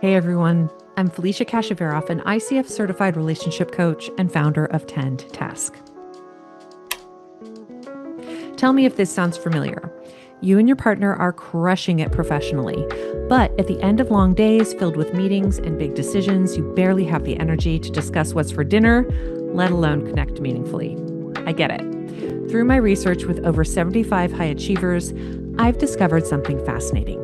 Hey everyone, I'm Felicia Kashevaroff, an ICF certified relationship coach and founder of Tend Task. Tell me if this sounds familiar. You and your partner are crushing it professionally, but at the end of long days filled with meetings and big decisions, you barely have the energy to discuss what's for dinner, let alone connect meaningfully. I get it. Through my research with over 75 high achievers, I've discovered something fascinating.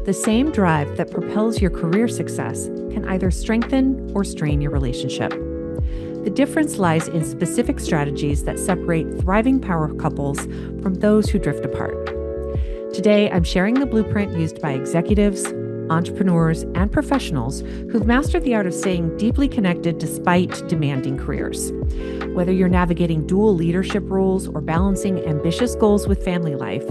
The same drive that propels your career success can either strengthen or strain your relationship. The difference lies in specific strategies that separate thriving power couples from those who drift apart. Today, I'm sharing the blueprint used by executives, entrepreneurs, and professionals who've mastered the art of staying deeply connected despite demanding careers. Whether you're navigating dual leadership roles or balancing ambitious goals with family life,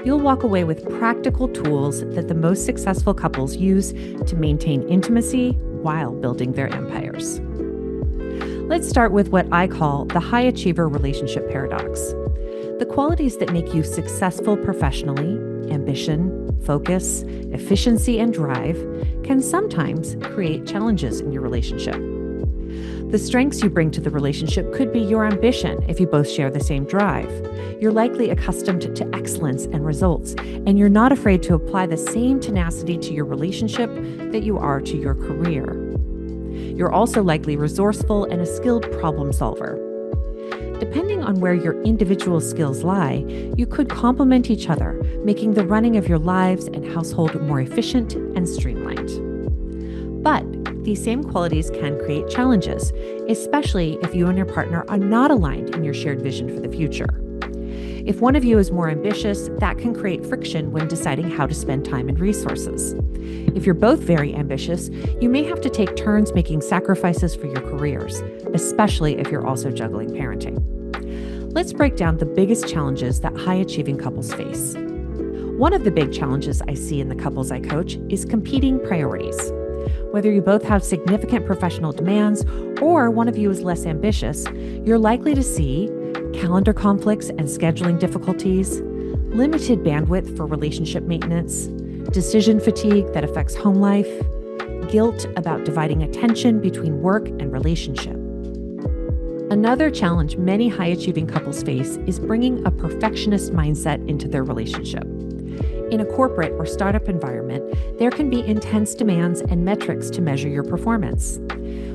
you'll walk away with practical tools that the most successful couples use to maintain intimacy while building their empires. Let's start with what I call the high achiever relationship paradox. The qualities that make you successful professionally, ambition, focus, efficiency, and drive, can sometimes create challenges in your relationship. The strengths you bring to the relationship could be your ambition if you both share the same drive. You're likely accustomed to excellence and results, and you're not afraid to apply the same tenacity to your relationship that you are to your career. You're also likely resourceful and a skilled problem solver. Depending on where your individual skills lie, you could complement each other, making the running of your lives and household more efficient and streamlined. But these same qualities can create challenges, especially if you and your partner are not aligned in your shared vision for the future. If one of you is more ambitious, that can create friction when deciding how to spend time and resources. If you're both very ambitious, you may have to take turns making sacrifices for your careers, especially if you're also juggling parenting. Let's break down the biggest challenges that high-achieving couples face. One of the big challenges I see in the couples I coach is competing priorities. Whether you both have significant professional demands or one of you is less ambitious, you're likely to see calendar conflicts and scheduling difficulties, limited bandwidth for relationship maintenance, decision fatigue that affects home life, guilt about dividing attention between work and relationship. Another challenge many high-achieving couples face is bringing a perfectionist mindset into their relationship. In a corporate or startup environment, there can be intense demands and metrics to measure your performance.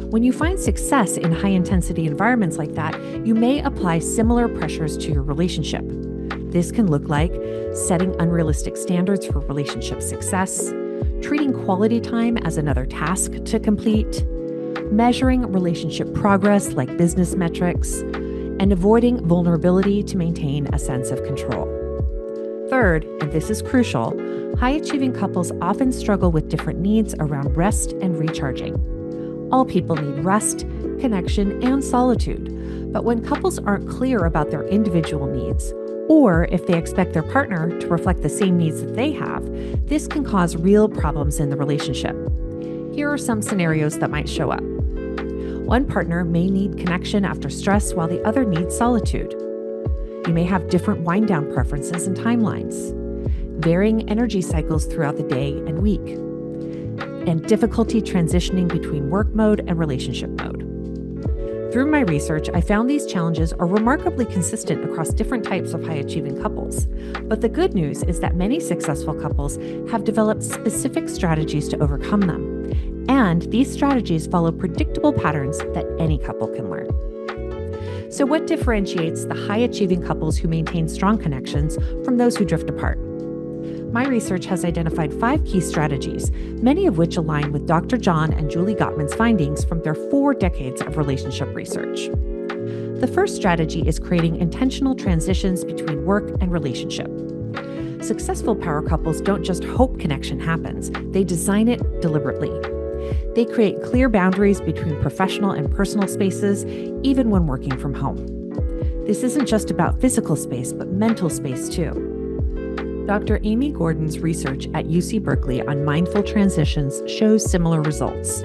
When you find success in high-intensity environments like that, you may apply similar pressures to your relationship. This can look like setting unrealistic standards for relationship success, treating quality time as another task to complete, measuring relationship progress like business metrics, and avoiding vulnerability to maintain a sense of control. Third, and this is crucial, high-achieving couples often struggle with different needs around rest and recharging. All people need rest, connection, and solitude. But when couples aren't clear about their individual needs, or if they expect their partner to reflect the same needs that they have, this can cause real problems in the relationship. Here are some scenarios that might show up. One partner may need connection after stress while the other needs solitude. You may have different wind-down preferences and timelines, varying energy cycles throughout the day and week, and difficulty transitioning between work mode and relationship mode. Through my research, I found these challenges are remarkably consistent across different types of high-achieving couples. But the good news is that many successful couples have developed specific strategies to overcome them. And these strategies follow predictable patterns that any couple can learn. So what differentiates the high-achieving couples who maintain strong connections from those who drift apart? My research has identified 5 key strategies, many of which align with Dr. John and Julie Gottman's findings from their 4 decades of relationship research. The first strategy is creating intentional transitions between work and relationship. Successful power couples don't just hope connection happens, they design it deliberately. They create clear boundaries between professional and personal spaces, even when working from home. This isn't just about physical space, but mental space too. Dr. Amy Gordon's research at UC Berkeley on mindful transitions shows similar results.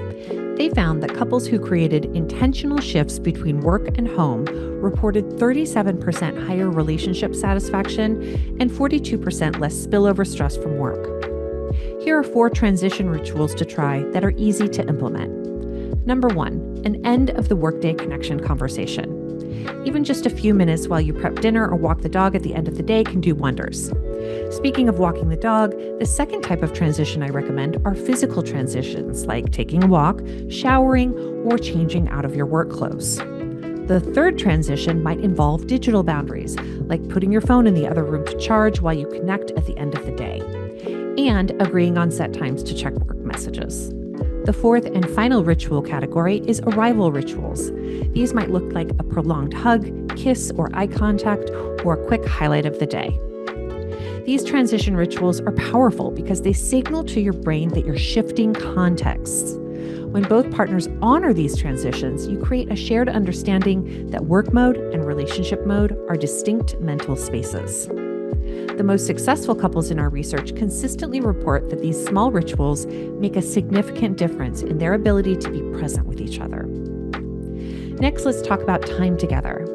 They found that couples who created intentional shifts between work and home reported 37% higher relationship satisfaction and 42% less spillover stress from work. Here are 4 transition rituals to try that are easy to implement. Number 1, an end of the workday connection conversation. Even just a few minutes while you prep dinner or walk the dog at the end of the day can do wonders. Speaking of walking the dog, the second type of transition I recommend are physical transitions like taking a walk, showering, or changing out of your work clothes. The third transition might involve digital boundaries, like putting your phone in the other room to charge while you connect at the end of the day, and agreeing on set times to check work messages. The fourth and final ritual category is arrival rituals. These might look like a prolonged hug, kiss, or eye contact, or a quick highlight of the day. These transition rituals are powerful because they signal to your brain that you're shifting contexts. When both partners honor these transitions, you create a shared understanding that work mode and relationship mode are distinct mental spaces. The most successful couples in our research consistently report that these small rituals make a significant difference in their ability to be present with each other. Next, let's talk about time together.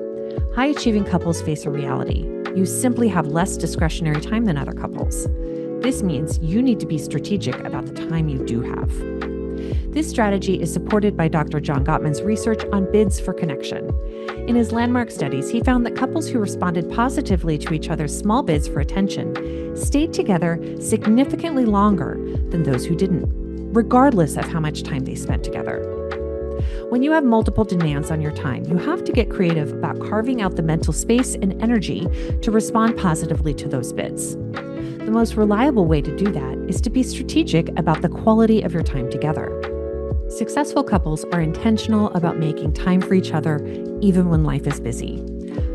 High-achieving couples face a reality. You simply have less discretionary time than other couples. This means you need to be strategic about the time you do have. This strategy is supported by Dr. John Gottman's research on bids for connection. In his landmark studies, he found that couples who responded positively to each other's small bids for attention stayed together significantly longer than those who didn't, regardless of how much time they spent together. When you have multiple demands on your time, you have to get creative about carving out the mental space and energy to respond positively to those bids. The most reliable way to do that is to be strategic about the quality of your time together. Successful couples are intentional about making time for each other even when life is busy.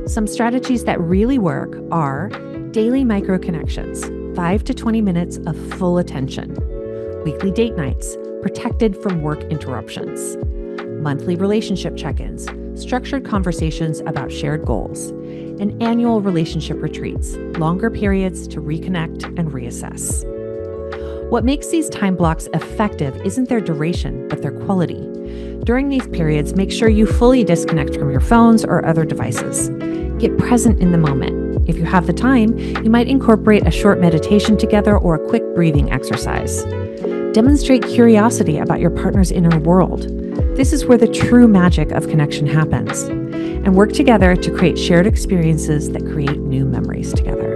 Some strategies that really work are daily micro connections, 5 to 20 minutes of full attention, weekly date nights, protected from work interruptions, monthly relationship check-ins, structured conversations about shared goals, and annual relationship retreats, longer periods to reconnect and reassess. What makes these time blocks effective isn't their duration, but their quality. During these periods, make sure you fully disconnect from your phones or other devices. Get present in the moment. If you have the time, you might incorporate a short meditation together or a quick breathing exercise. Demonstrate curiosity about your partner's inner world. This is where the true magic of connection happens. And work together to create shared experiences that create new memories together.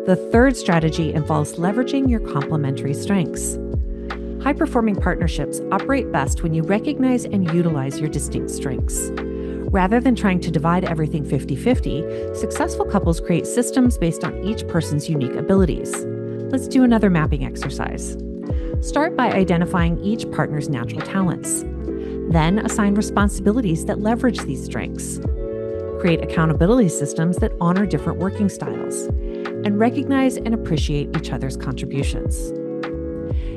The third strategy involves leveraging your complementary strengths. High-performing partnerships operate best when you recognize and utilize your distinct strengths. Rather than trying to divide everything 50-50, successful couples create systems based on each person's unique abilities. Let's do another mapping exercise. Start by identifying each partner's natural talents. Then assign responsibilities that leverage these strengths. Create accountability systems that honor different working styles, and recognize and appreciate each other's contributions.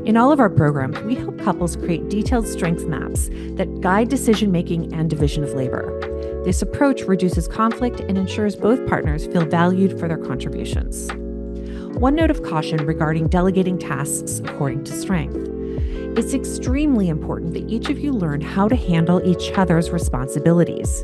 In all of our programs, we help couples create detailed strength maps that guide decision-making and division of labor. This approach reduces conflict and ensures both partners feel valued for their contributions. One note of caution regarding delegating tasks according to strength. It's extremely important that each of you learn how to handle each other's responsibilities.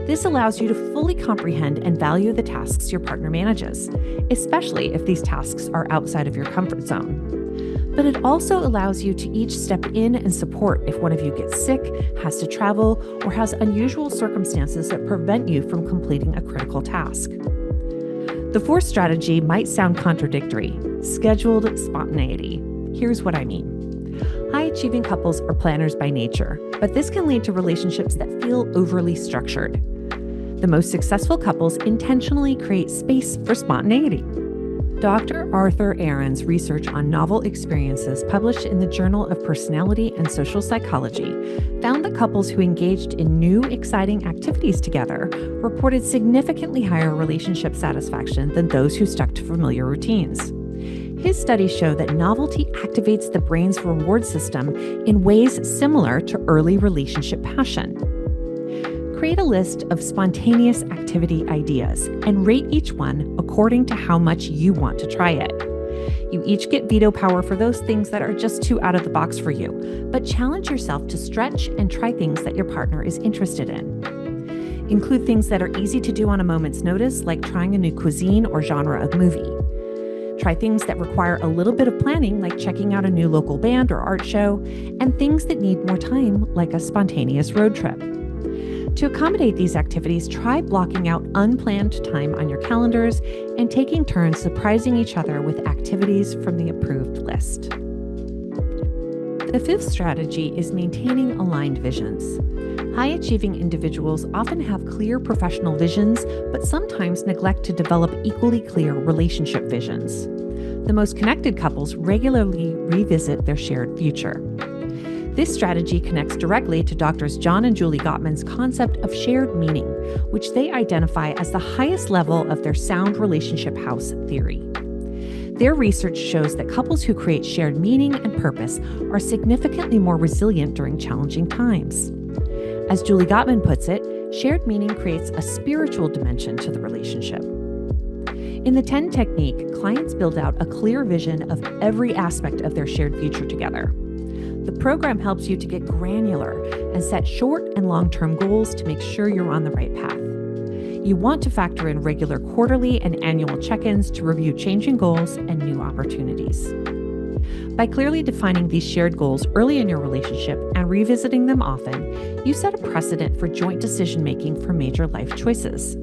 This allows you to fully comprehend and value the tasks your partner manages, especially if these tasks are outside of your comfort zone. But it also allows you to each step in and support if one of you gets sick, has to travel, or has unusual circumstances that prevent you from completing a critical task. The fourth strategy might sound contradictory: scheduled spontaneity. Here's what I mean. High-achieving couples are planners by nature, but this can lead to relationships that feel overly structured. The most successful couples intentionally create space for spontaneity. Dr. Arthur Aaron's research on novel experiences published in the Journal of Personality and Social Psychology found that couples who engaged in new, exciting activities together reported significantly higher relationship satisfaction than those who stuck to familiar routines. His studies show that novelty activates the brain's reward system in ways similar to early relationship passion. Create a list of spontaneous activity ideas and rate each one according to how much you want to try it. You each get veto power for those things that are just too out of the box for you, but challenge yourself to stretch and try things that your partner is interested in. Include things that are easy to do on a moment's notice, like trying a new cuisine or genre of movie. Try things that require a little bit of planning, like checking out a new local band or art show, and things that need more time, like a spontaneous road trip. To accommodate these activities, try blocking out unplanned time on your calendars and taking turns surprising each other with activities from the approved list. The fifth strategy is maintaining aligned visions. High-achieving individuals often have clear professional visions, but sometimes neglect to develop equally clear relationship visions. The most connected couples regularly revisit their shared future. This strategy connects directly to Drs. John and Julie Gottman's concept of shared meaning, which they identify as the highest level of their sound relationship house theory. Their research shows that couples who create shared meaning and purpose are significantly more resilient during challenging times. As Julie Gottman puts it, shared meaning creates a spiritual dimension to the relationship. In the 10 technique, clients build out a clear vision of every aspect of their shared future together. The program helps you to get granular and set short and long-term goals to make sure you're on the right path. You want to factor in regular quarterly and annual check-ins to review changing goals and new opportunities. By clearly defining these shared goals early in your relationship and revisiting them often, you set a precedent for joint decision-making for major life choices.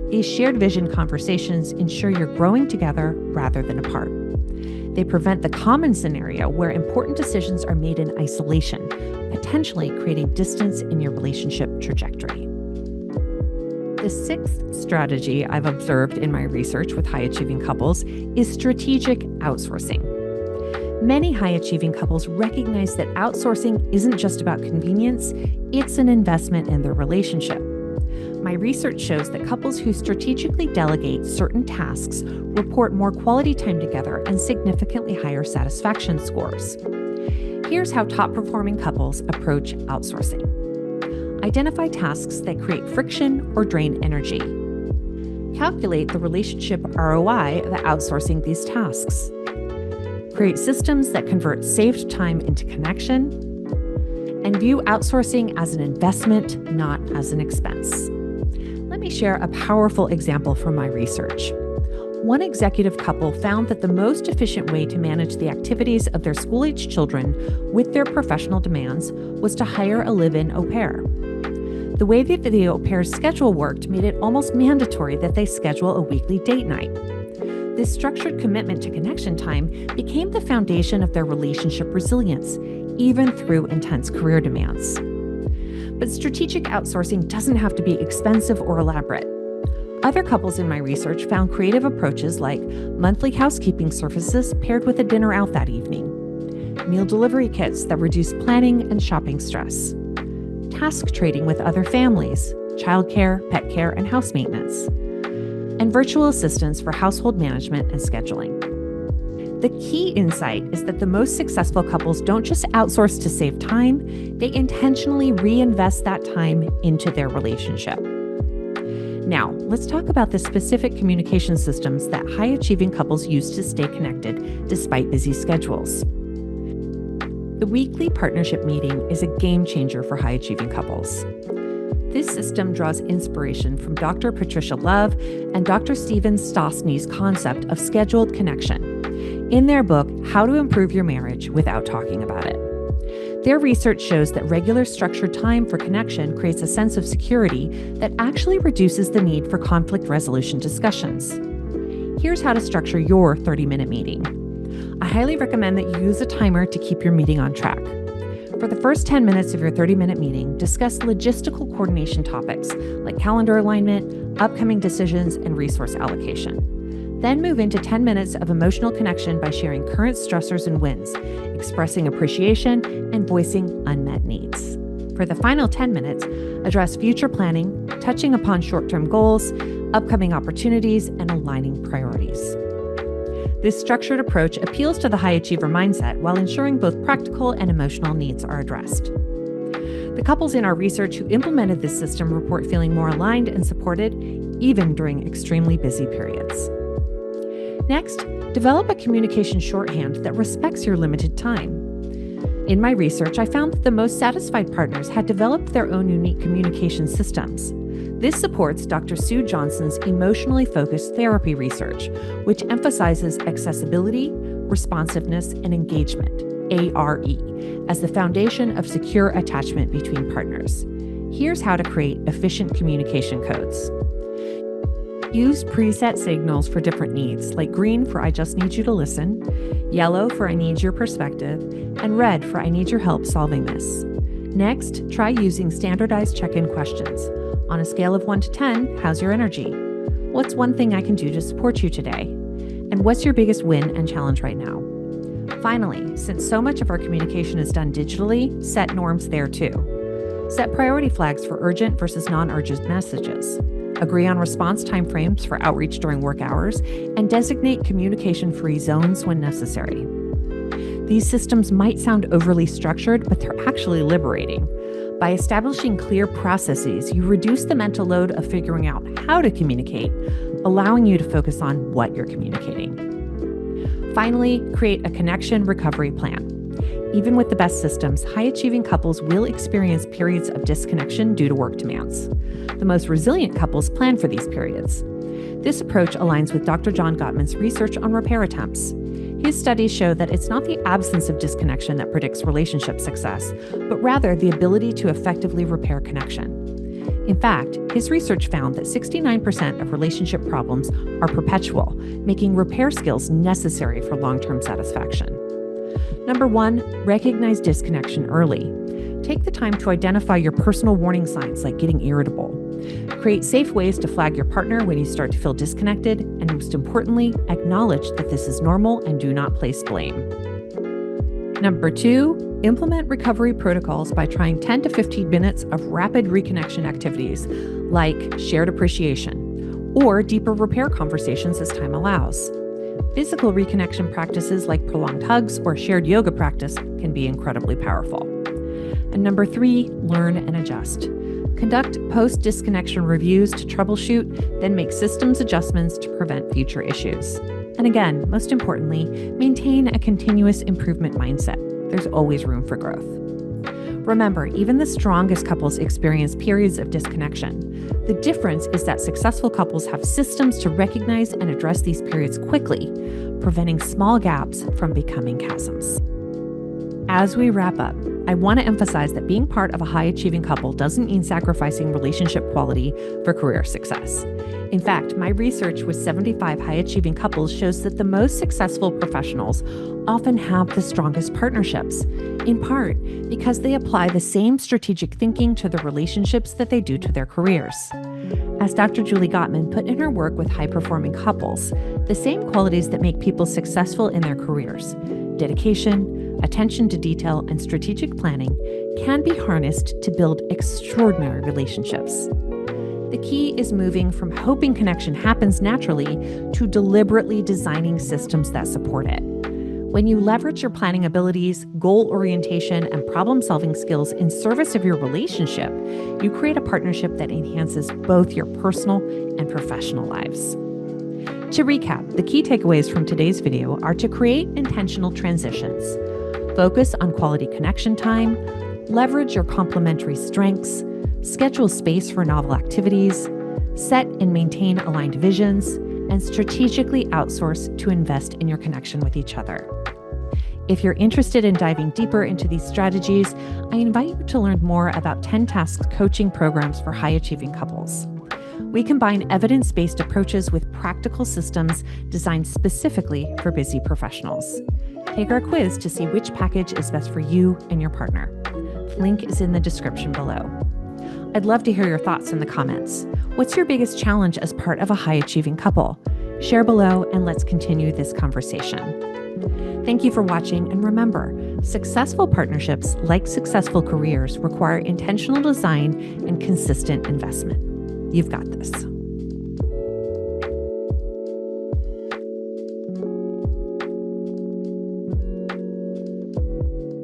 These shared vision conversations ensure you're growing together rather than apart. They prevent the common scenario where important decisions are made in isolation, potentially creating distance in your relationship trajectory. The sixth strategy I've observed in my research with high-achieving couples is strategic outsourcing. Many high-achieving couples recognize that outsourcing isn't just about convenience, it's an investment in their relationship. My research shows that couples who strategically delegate certain tasks report more quality time together and significantly higher satisfaction scores. Here's how top-performing couples approach outsourcing. Identify tasks that create friction or drain energy. Calculate the relationship ROI of outsourcing these tasks. Create systems that convert saved time into connection, and view outsourcing as an investment, not as an expense. Let me share a powerful example from my research. One executive couple found that the most efficient way to manage the activities of their school-age children with their professional demands was to hire a live-in au pair. The way that the au pair's schedule worked made it almost mandatory that they schedule a weekly date night. This structured commitment to connection time became the foundation of their relationship resilience, even through intense career demands. But strategic outsourcing doesn't have to be expensive or elaborate. Other couples in my research found creative approaches like monthly housekeeping services paired with a dinner out that evening, meal delivery kits that reduce planning and shopping stress, task trading with other families, childcare, pet care, and house maintenance, and virtual assistants for household management and scheduling. The key insight is that the most successful couples don't just outsource to save time, they intentionally reinvest that time into their relationship. Now, let's talk about the specific communication systems that high-achieving couples use to stay connected despite busy schedules. The weekly partnership meeting is a game changer for high-achieving couples. This system draws inspiration from Dr. Patricia Love and Dr. Stephen Stosny's concept of scheduled connection in their book, How to Improve Your Marriage Without Talking About It. Their research shows that regular structured time for connection creates a sense of security that actually reduces the need for conflict resolution discussions. Here's how to structure your 30-minute meeting. I highly recommend that you use a timer to keep your meeting on track. For the first 10 minutes of your 30-minute meeting, discuss logistical coordination topics like calendar alignment, upcoming decisions, and resource allocation. Then move into 10 minutes of emotional connection by sharing current stressors and wins, expressing appreciation, and voicing unmet needs. For the final 10 minutes, address future planning, touching upon short-term goals, upcoming opportunities, and aligning priorities. This structured approach appeals to the high achiever mindset while ensuring both practical and emotional needs are addressed. The couples in our research who implemented this system report feeling more aligned and supported, even during extremely busy periods. Next, develop a communication shorthand that respects your limited time. In my research, I found that the most satisfied partners had developed their own unique communication systems. This supports Dr. Sue Johnson's emotionally focused therapy research, which emphasizes accessibility, responsiveness, and engagement, ARE, as the foundation of secure attachment between partners. Here's how to create efficient communication codes. Use preset signals for different needs, like green for I just need you to listen, yellow for I need your perspective, and red for I need your help solving this. Next, try using standardized check-in questions. On a scale of 1 to 10, how's your energy? What's one thing I can do to support you today? And what's your biggest win and challenge right now? Finally, since so much of our communication is done digitally, set norms there too. Set priority flags for urgent versus non-urgent messages. Agree on response timeframes for outreach during work hours, and designate communication-free zones when necessary. These systems might sound overly structured, but they're actually liberating. By establishing clear processes, you reduce the mental load of figuring out how to communicate, allowing you to focus on what you're communicating. Finally, create a connection recovery plan. Even with the best systems, high-achieving couples will experience periods of disconnection due to work demands. The most resilient couples plan for these periods. This approach aligns with Dr. John Gottman's research on repair attempts. His studies show that it's not the absence of disconnection that predicts relationship success, but rather the ability to effectively repair connection. In fact, his research found that 69% of relationship problems are perpetual, making repair skills necessary for long-term satisfaction. Number 1, recognize disconnection early. Take the time to identify your personal warning signs like getting irritable. Create safe ways to flag your partner when you start to feel disconnected, and most importantly, acknowledge that this is normal and do not place blame. Number 2, implement recovery protocols by trying 10 to 15 minutes of rapid reconnection activities like shared appreciation or deeper repair conversations as time allows. Physical reconnection practices like prolonged hugs or shared yoga practice can be incredibly powerful. And number 3, learn and adjust. Conduct post-disconnection reviews to troubleshoot, then make systems adjustments to prevent future issues. And again, most importantly, maintain a continuous improvement mindset. There's always room for growth. Remember, even the strongest couples experience periods of disconnection. The difference is that successful couples have systems to recognize and address these periods quickly, preventing small gaps from becoming chasms. As we wrap up, I want to emphasize that being part of a high-achieving couple doesn't mean sacrificing relationship quality for career success. In fact, my research with 75 high-achieving couples shows that the most successful professionals often have the strongest partnerships, in part because they apply the same strategic thinking to their relationships that they do to their careers. As Dr. Julie Gottman put in her work with high-performing couples, the same qualities that make people successful in their careers, dedication, attention to detail, and strategic planning, can be harnessed to build extraordinary relationships. The key is moving from hoping connection happens naturally to deliberately designing systems that support it. When you leverage your planning abilities, goal orientation, and problem-solving skills in service of your relationship, you create a partnership that enhances both your personal and professional lives. To recap, the key takeaways from today's video are to create intentional transitions, focus on quality connection time, leverage your complementary strengths, schedule space for novel activities, set and maintain aligned visions, and strategically outsource to invest in your connection with each other. If you're interested in diving deeper into these strategies, I invite you to learn more about 10 Tasks coaching programs for high-achieving couples. We combine evidence-based approaches with practical systems designed specifically for busy professionals. Take our quiz to see which package is best for you and your partner. The link is in the description below. I'd love to hear your thoughts in the comments. What's your biggest challenge as part of a high-achieving couple? Share below and let's continue this conversation. Thank you for watching, and remember, successful partnerships, like successful careers, require intentional design and consistent investment. You've got this.